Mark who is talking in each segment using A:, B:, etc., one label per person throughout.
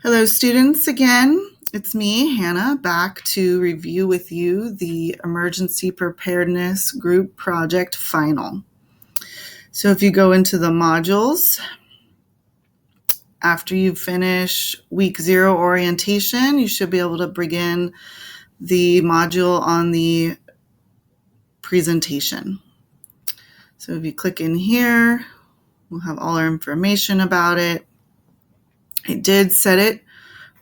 A: Hello, students. Again, it's me, Hannah, back to review with you the Emergency Preparedness Group Project Final. So if you go into the modules, after you finish week 0 orientation, you should be able to begin the module on the presentation. So if you click in here, we'll have all our information about it. I did set it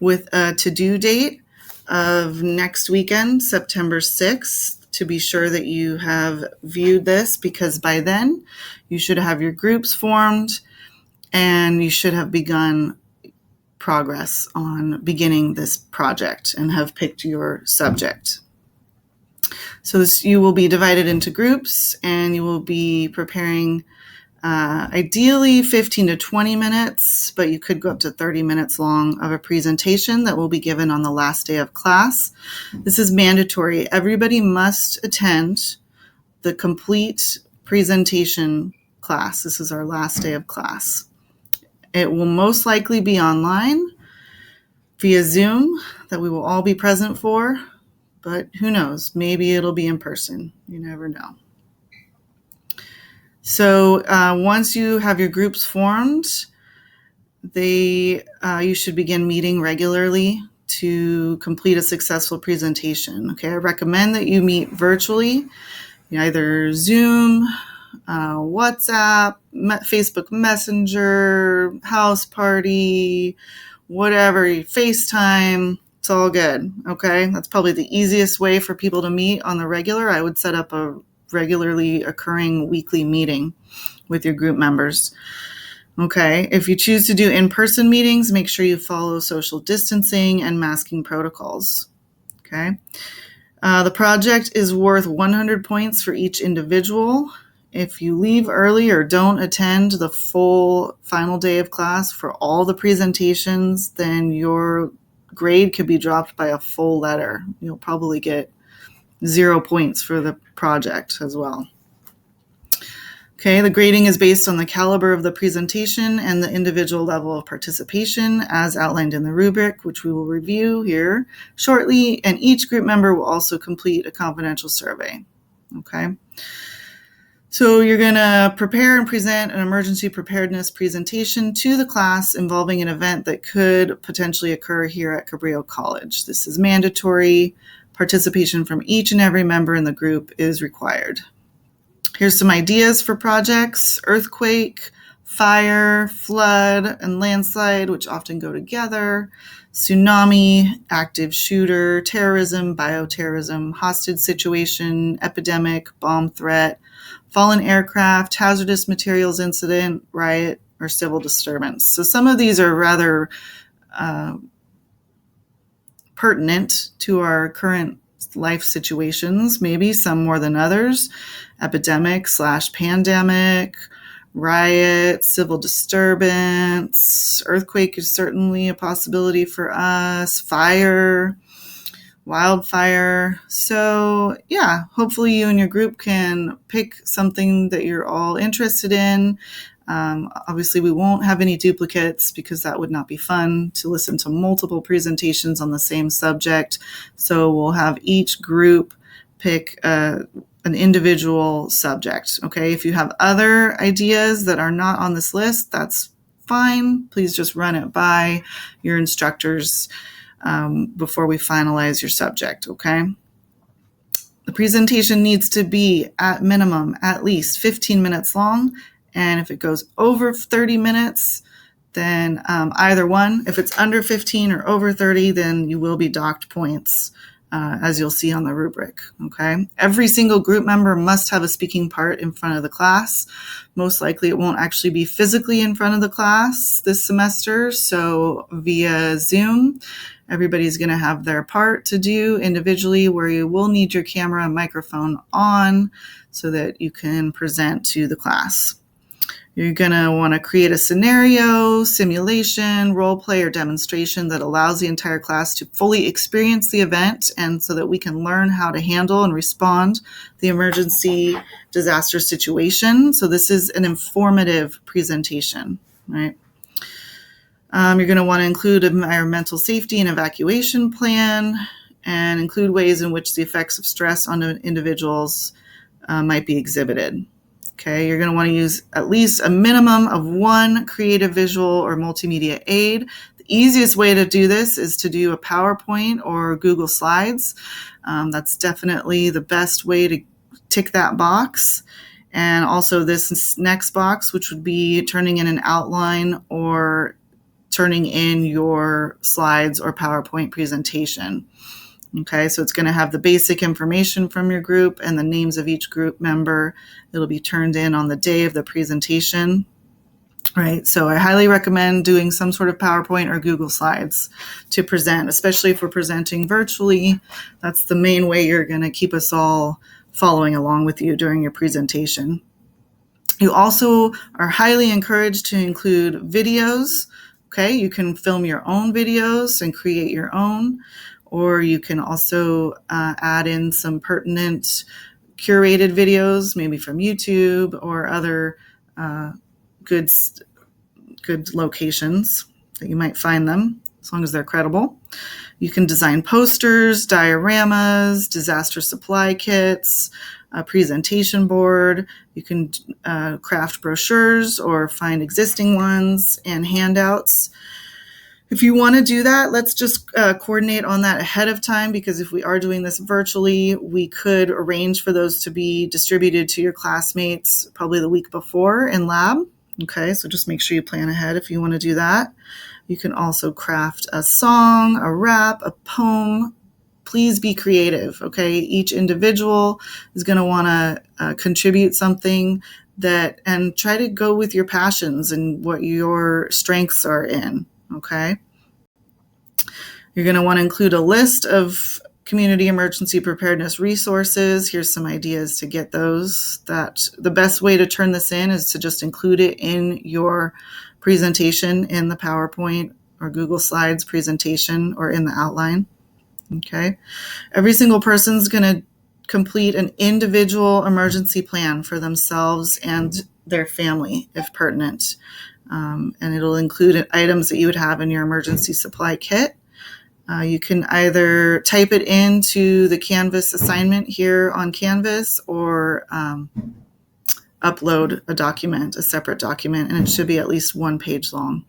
A: with a to-do date of next weekend, September 6th, to be sure that you have viewed this, because by then you should have your groups formed and you should have begun progress on beginning this project and have picked your subject. So you will be divided into groups and you will be preparing ideally 15 to 20 minutes, but you could go up to 30 minutes long of a presentation that will be given on the last day of class. This is mandatory. Everybody must attend the complete presentation class. This is our last day of class. It will most likely be online via Zoom that we will all be present for, but who knows? Maybe it'll be in person. You never know. So once you have your groups formed, you should begin meeting regularly to complete a successful presentation. Okay, I recommend that you meet virtually, either Zoom, WhatsApp, Facebook Messenger, House Party, whatever, FaceTime. It's all good. Okay, that's probably the easiest way for people to meet on the regular. I would set up a regularly occurring weekly meeting with your group members. Okay, if you choose to do in-person meetings, make sure you follow social distancing and masking protocols. Okay, the project is worth 100 points for each individual. If you leave early or don't attend the full final day of class for all the presentations, then your grade could be dropped by a full letter. You'll probably get 0 points for the project as well. Okay, the grading is based on the caliber of the presentation and the individual level of participation as outlined in the rubric, which we will review here shortly, and each group member will also complete a confidential survey. Okay, so you're going to prepare and present an emergency preparedness presentation to the class involving an event that could potentially occur here at Cabrillo College. This is mandatory. Participation from each and every member in the group is required. Here's some ideas for projects: earthquake, fire, flood, and landslide, which often go together, tsunami, active shooter, terrorism, bioterrorism, hostage situation, epidemic, bomb threat, fallen aircraft, hazardous materials incident, riot, or civil disturbance. So some of these are rather pertinent to our current life situations, maybe some more than others. Epidemic / pandemic, riot, civil disturbance, earthquake is certainly a possibility for us, fire, wildfire. So yeah, hopefully you and your group can pick something that you're all interested in. Obviously, we won't have any duplicates because that would not be fun to listen to multiple presentations on the same subject. So we'll have each group pick an individual subject. Okay, if you have other ideas that are not on this list, that's fine. Please just run it by your instructors before we finalize your subject. Okay. The presentation needs to be at minimum at least 15 minutes long. And if it goes over 30 minutes, then either one. If it's under 15 or over 30, then you will be docked points, as you'll see on the rubric. Okay. Every single group member must have a speaking part in front of the class. Most likely it won't actually be physically in front of the class this semester. So via Zoom, everybody's going to have their part to do individually, where you will need your camera and microphone on so that you can present to the class. You're going to want to create a scenario, simulation, role play, or demonstration that allows the entire class to fully experience the event, and so that we can learn how to handle and respond the emergency disaster situation. So this is an informative presentation, right? You're going to want to include environmental safety and evacuation plan, and include ways in which the effects of stress on individuals might be exhibited. Okay, you're going to want to use at least a minimum of one creative visual or multimedia aid. The easiest way to do this is to do a PowerPoint or Google Slides. That's definitely the best way to tick that box. And also this next box, which would be turning in an outline or turning in your slides or PowerPoint presentation. Okay, so it's going to have the basic information from your group and the names of each group member. It'll be turned in on the day of the presentation. Right, so I highly recommend doing some sort of PowerPoint or Google Slides to present, especially if we're presenting virtually. That's the main way you're going to keep us all following along with you during your presentation. You also are highly encouraged to include videos. Okay, you can film your own videos and create your own, or you can also add in some pertinent curated videos, maybe from YouTube or other good locations that you might find them, as long as they're credible. You can design posters, dioramas, disaster supply kits, a presentation board. You can craft brochures or find existing ones and handouts. If you want to do that, let's just coordinate on that ahead of time, because if we are doing this virtually, we could arrange for those to be distributed to your classmates probably the week before in lab. Okay, so just make sure you plan ahead if you want to do that. You can also craft a song, a rap, a poem. Please be creative, okay? Each individual is going to want to contribute something and try to go with your passions and what your strengths are in, okay? You're going to want to include a list of community emergency preparedness resources. Here's some ideas to get those. The best way to turn this in is to just include it in your presentation in the PowerPoint or Google Slides presentation or in the outline. Okay. Every single person is going to complete an individual emergency plan for themselves and their family, if pertinent. And it'll include items that you would have in your emergency supply kit. You can either type it into the Canvas assignment here on Canvas or upload a separate document, and it should be at least 1 page long.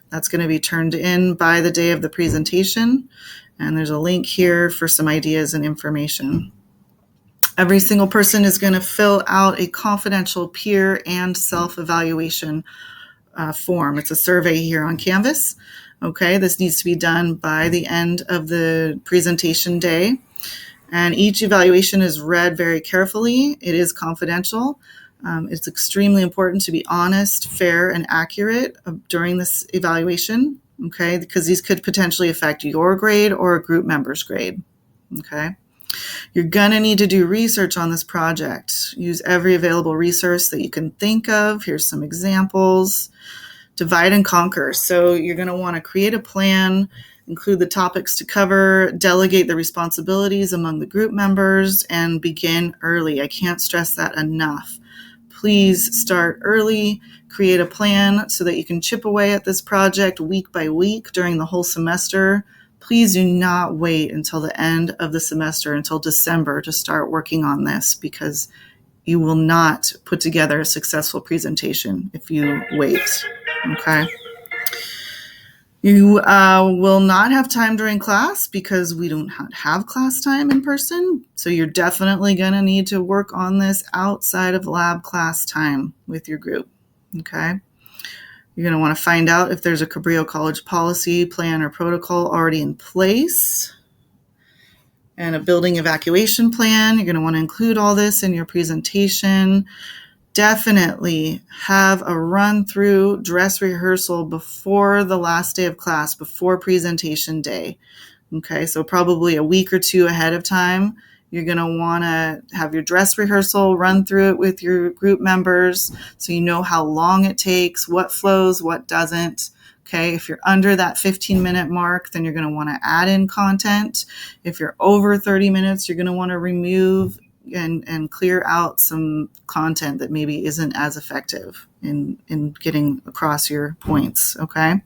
A: That's going to be turned in by the day of the presentation, and there's a link here for some ideas and information. Every single person is going to fill out a confidential peer and self-evaluation form. It's a survey here on Canvas. Okay, this needs to be done by the end of the presentation day. And each evaluation is read very carefully. It is confidential. It's extremely important to be honest, fair, and accurate during this evaluation, okay, because these could potentially affect your grade or a group member's grade, okay? You're going to need to do research on this project. Use every available resource that you can think of. Here's some examples. Divide and conquer. So you're going to want to create a plan, include the topics to cover, delegate the responsibilities among the group members, and begin early. I can't stress that enough. Please start early, create a plan so that you can chip away at this project week by week during the whole semester. Please do not wait until the end of the semester, until December, to start working on this, because you will not put together a successful presentation if you wait. Okay. You will not have time during class because we don't have class time in person. So you're definitely going to need to work on this outside of lab class time with your group. Okay. You're going to want to find out if there's a Cabrillo College policy, plan, or protocol already in place, and a building evacuation plan. You're going to want to include all this in your presentation. Definitely have a run-through dress rehearsal before the last day of class, before presentation day. Okay, so probably a week or two ahead of time, you're going to want to have your dress rehearsal, run through it with your group members so you know how long it takes, what flows, what doesn't. Okay, if you're under that 15-minute mark, then you're going to want to add in content. If you're over 30 minutes, you're going to want to remove and clear out some content that maybe isn't as effective in getting across your points, okay?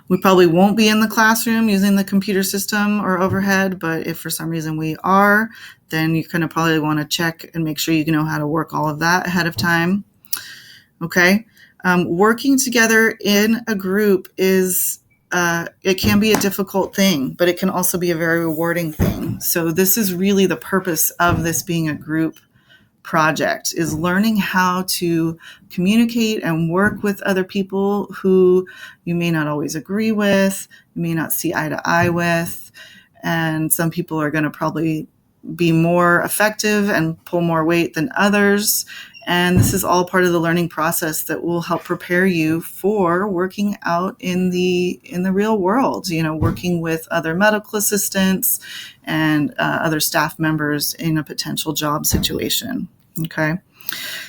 A: We probably won't be in the classroom using the computer system or overhead, but if for some reason we are, then you're going to probably want to check and make sure you know how to work all of that ahead of time. Okay. Working together in a group it can be a difficult thing, but it can also be a very rewarding thing. So this is really the purpose of this being a group project, is learning how to communicate and work with other people who you may not always agree with, you may not see eye to eye with, and some people are going to probably be more effective and pull more weight than others. And this is all part of the learning process that will help prepare you for working out in the real world, working with other medical assistants and other staff members in a potential job situation. Okay.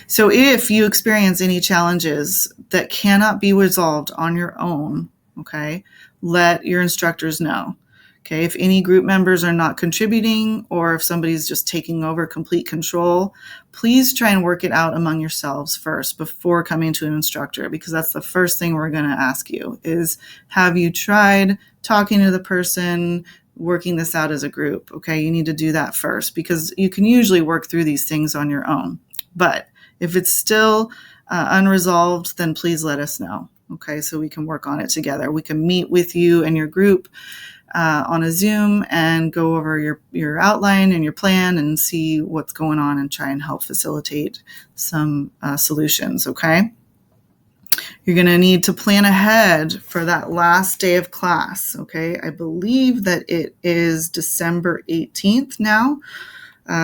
A: So if you experience any challenges that cannot be resolved on your own, okay, let your instructors know. Okay, if any group members are not contributing, or if somebody's just taking over complete control, please try and work it out among yourselves first before coming to an instructor, because that's the first thing we're going to ask you is, have you tried talking to the person, working this out as a group? Okay, you need to do that first, because you can usually work through these things on your own. But if it's still unresolved, then please let us know. Okay, so we can work on it together. We can meet with you and your group on a Zoom and go over your outline and your plan and see what's going on and try and help facilitate some solutions, okay? You're going to need to plan ahead for that last day of class, okay? I believe that it is December 18th now.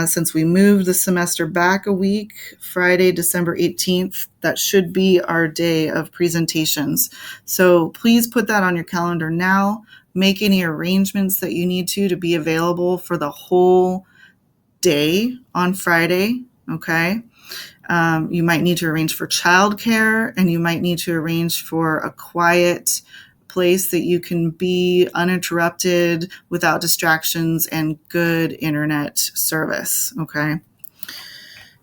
A: Since we moved the semester back a week, Friday, December 18th, that should be our day of presentations. So please put that on your calendar now. Make any arrangements that you need to be available for the whole day on Friday, okay? You might need to arrange for childcare, and you might need to arrange for a quiet place that you can be uninterrupted without distractions and good internet service, okay?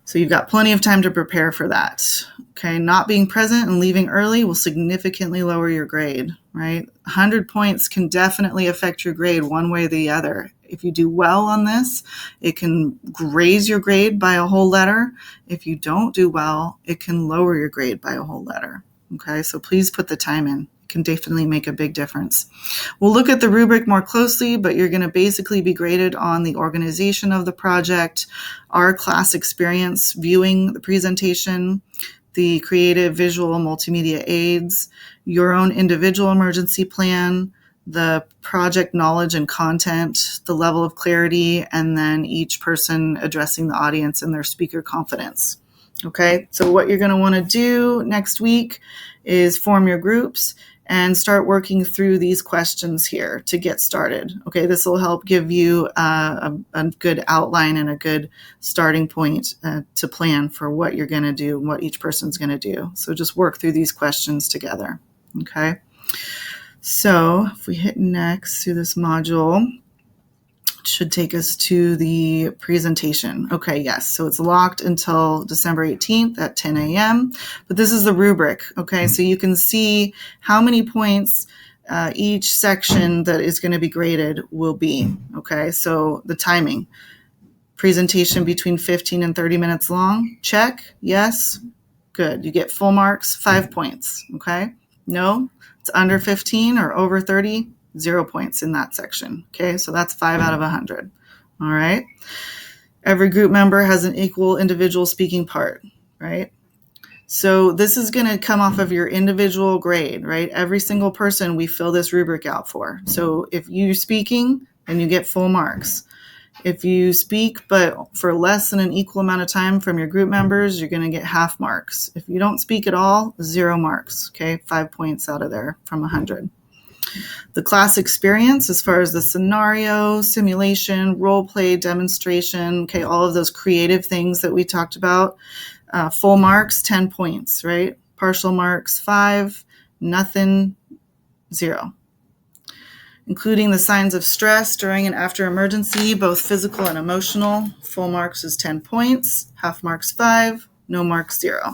A: So you've got plenty of time to prepare for that, okay? Not being present and leaving early will significantly lower your grade, right? 100 points can definitely affect your grade one way or the other. If you do well on this, it can raise your grade by a whole letter. If you don't do well, it can lower your grade by a whole letter, okay? So please put the time in. Can definitely make a big difference. We'll look at the rubric more closely, but you're going to basically be graded on the organization of the project, our class experience viewing the presentation, the creative visual multimedia aids, your own individual emergency plan, the project knowledge and content, the level of clarity, and then each person addressing the audience and their speaker confidence. Okay, so what you're going to want to do next week is form your groups and start working through these questions here to get started. Okay, this will help give you a good outline and a good starting point to plan for what you're going to do and what each person's going to do. So just work through these questions together. Okay, so if we hit next through this module, should take us to the presentation. Okay, yes, so it's locked until December 18th at 10 a.m., but this is the rubric, okay? So you can see how many points each section that is going to be graded will be, okay? So the timing, presentation between 15 and 30 minutes long, check, yes, good. You get full marks, 5 points, okay? No, it's under 15 or over 30, 0 points in that section. Okay, so that's 5 out of 100. All right. Every group member has an equal individual speaking part, right? So this is going to come off of your individual grade, right? Every single person we fill this rubric out for. So if you're speaking, then you get full marks. If you speak, but for less than an equal amount of time from your group members, you're going to get half marks. If you don't speak at all, 0 marks. Okay, 5 points out of there from 100. The class experience, as far as the scenario, simulation, role play, demonstration, okay, all of those creative things that we talked about, full marks, 10 points, right? Partial marks, 5, nothing, 0. Including the signs of stress during and after emergency, both physical and emotional, full marks is 10 points, half marks 5, no marks 0.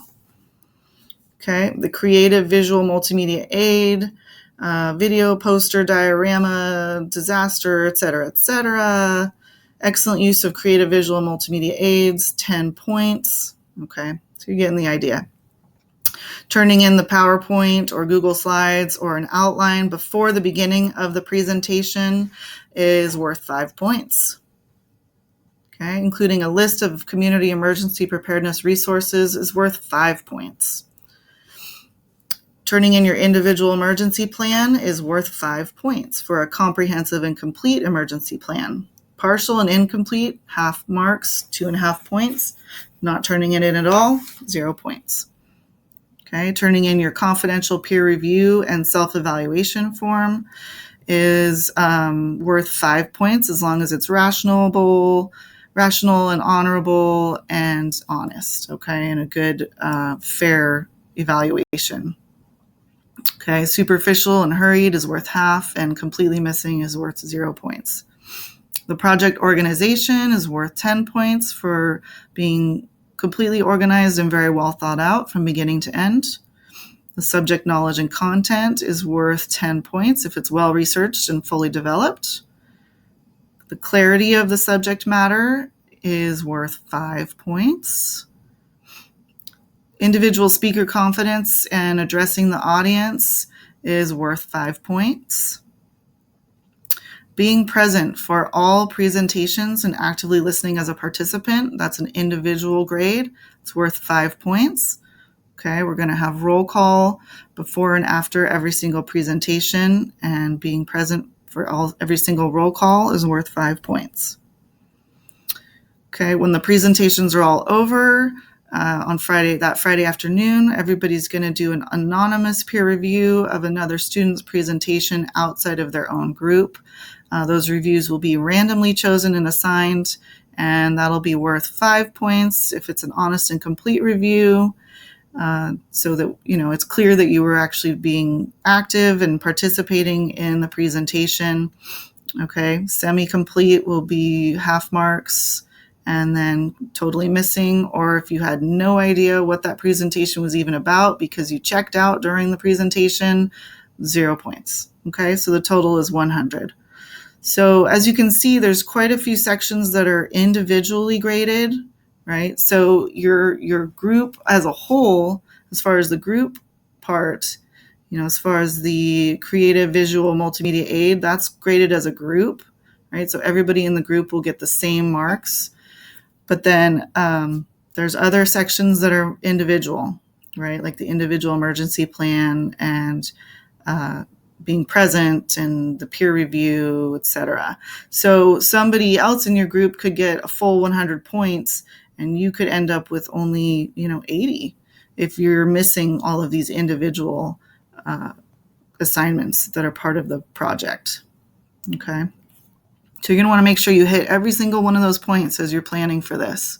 A: Okay, the creative visual multimedia aid, video, poster, diorama, disaster, etc., etc. Excellent use of creative visual and multimedia aids, 10 points. Okay, so you're getting the idea. Turning in the PowerPoint or Google Slides or an outline before the beginning of the presentation is worth 5 points. Okay, including a list of community emergency preparedness resources is worth 5 points. Turning in your individual emergency plan is worth 5 points for a comprehensive and complete emergency plan. Partial and incomplete, half marks, 2.5 points. Not turning it in at all, 0 points. Okay, turning in your confidential peer review and self-evaluation form is worth 5 points as long as it's rational and honorable and honest, okay, and a good, fair evaluation. Okay, superficial and hurried is worth half, and completely missing is worth 0 points. The project organization is worth 10 points for being completely organized and very well thought out from beginning to end. The subject knowledge and content is worth 10 points if it's well researched and fully developed. The clarity of the subject matter is worth 5 points. Individual speaker confidence and addressing the audience is worth 5 points. Being present for all presentations and actively listening as a participant, that's an individual grade. It's worth 5 points. Okay, we're going to have roll call before and after every single presentation, and being present for every single roll call is worth 5 points. Okay, when the presentations are all over on Friday afternoon, everybody's going to do an anonymous peer review of another student's presentation outside of their own group. Those reviews will be randomly chosen and assigned, and that'll be worth 5 points if it's an honest and complete review, so that it's clear that you were actually being active and participating in the presentation. Okay, semi-complete will be half marks, and then totally missing, or if you had no idea what that presentation was even about because you checked out during the presentation, 0 points. Okay, so the total is 100. So as you can see, there's quite a few sections that are individually graded, right? So your group as a whole, as far as the group part, as far as the creative visual multimedia aid, that's graded as a group, right? So everybody in the group will get the same marks. But then there's other sections that are individual, right? Like the individual emergency plan and being present and the peer review, etc. So somebody else in your group could get a full 100 points, and you could end up with only 80 if you're missing all of these individual assignments that are part of the project. Okay, so you're going to want to make sure you hit every single one of those points as you're planning for this.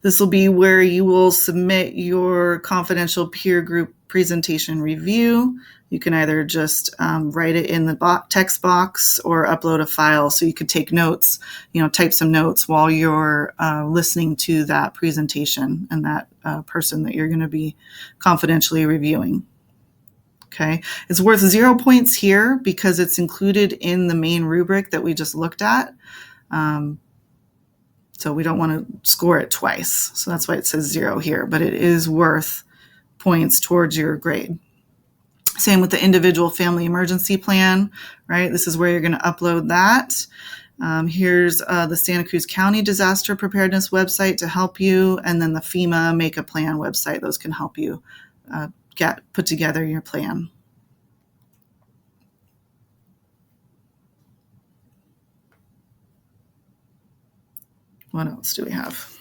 A: This will be where you will submit your confidential peer group presentation review. You can either just write it in the text box or upload a file so you could take notes, type some notes while you're listening to that presentation and that person that you're going to be confidentially reviewing. Okay, it's worth 0 points here because it's included in the main rubric that we just looked at. So we don't want to score it twice. So that's why it says 0 here, but it is worth points towards your grade. Same with the individual family emergency plan, right? This is where you're going to upload that. Here's the Santa Cruz County Disaster Preparedness website to help you, and then the FEMA Make a Plan website. Those can help you put together your plan. What else do we have?